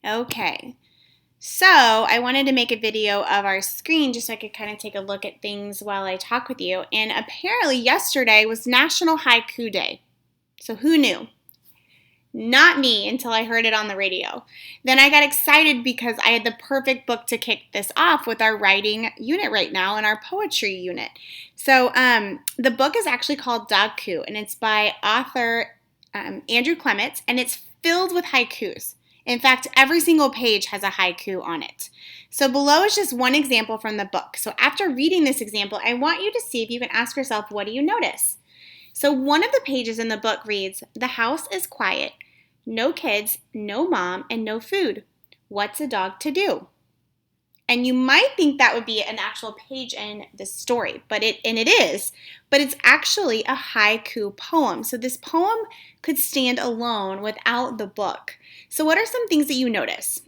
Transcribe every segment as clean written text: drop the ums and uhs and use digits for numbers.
Okay, so I wanted to make a video of our screen just so I could kind of take a look at things while I talk with you. And apparently yesterday was National Haiku Day. So who knew? Not me until I heard it on the radio. Then I got excited because I had the perfect book to kick this off with our writing unit right now and our poetry unit. So the book is actually called Haiku, and it's by author Andrew Clements, and it's filled with haikus. In fact, every single page has a haiku on it. So below is just one example from the book. So after reading this example, I want you to see if you can ask yourself, what do you notice? So one of the pages in the book reads, "The house is quiet, no kids, no mom, and no food. What's a dog to do?" And you might think that would be an actual page in the story, but it is, but it's actually a haiku poem. So this poem could stand alone without the book. So what are some things that you notice?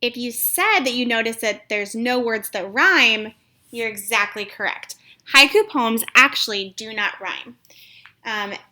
If you said that you notice that there's no words that rhyme, you're exactly correct. Haiku poems actually do not rhyme.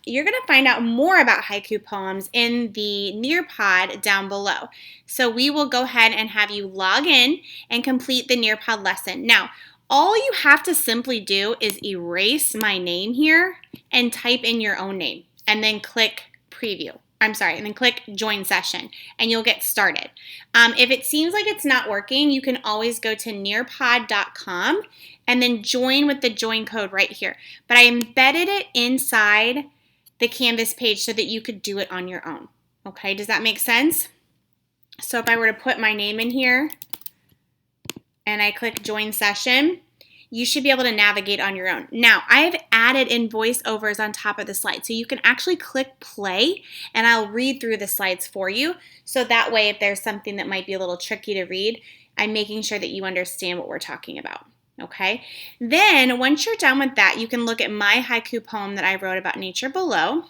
You're going to find out more about haiku poems in the Nearpod down below. So we will go ahead and have you log in and complete the Nearpod lesson. Now, all you have to simply do is erase my name here and type in your own name and then click preview. And then click join session and you'll get started. If it seems like it's not working, you can always go to nearpod.com and then join with the join code right here. But I embedded it inside the Canvas page so that you could do it on your own. Okay, does that make sense? So if I were to put my name in here and I click join session, you should be able to navigate on your own. Now, I've added in voiceovers on top of the slide, so you can actually click play and I'll read through the slides for you. So that way, if there's something that might be a little tricky to read, I'm making sure that you understand what we're talking about. Okay? Then, once you're done with that, you can look at my haiku poem that I wrote about nature below.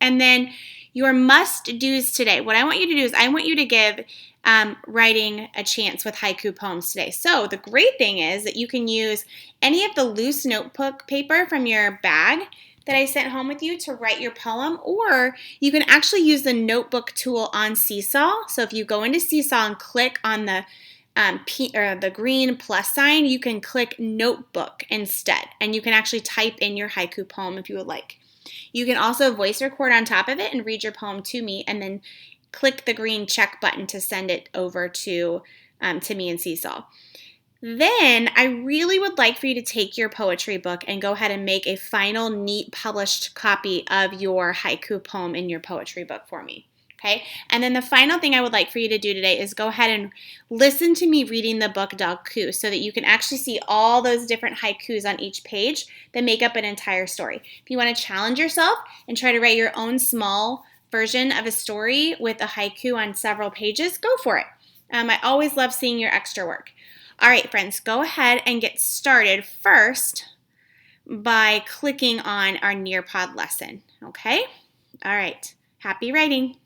And then your must-dos today. What I want you to do is I want you to give writing a chance with haiku poems today. So the great thing is that you can use any of the loose notebook paper from your bag that I sent home with you to write your poem, or you can actually use the notebook tool on Seesaw. So if you go into Seesaw and click on the green plus sign, you can click notebook instead, and you can actually type in your haiku poem if you would like. You can also voice record on top of it and read your poem to me, and then click the green check button to send it over to me and Seesaw. Then I really would like for you to take your poetry book and go ahead and make a final neat published copy of your haiku poem in your poetry book for me. Okay? And then the final thing I would like for you to do today is go ahead and listen to me reading the book Haiku so that you can actually see all those different haikus on each page that make up an entire story. If you want to challenge yourself and try to write your own small version of a story with a haiku on several pages, go for it. I always love seeing your extra work. All right, friends, go ahead and get started first by clicking on our Nearpod lesson, okay? All right, happy writing.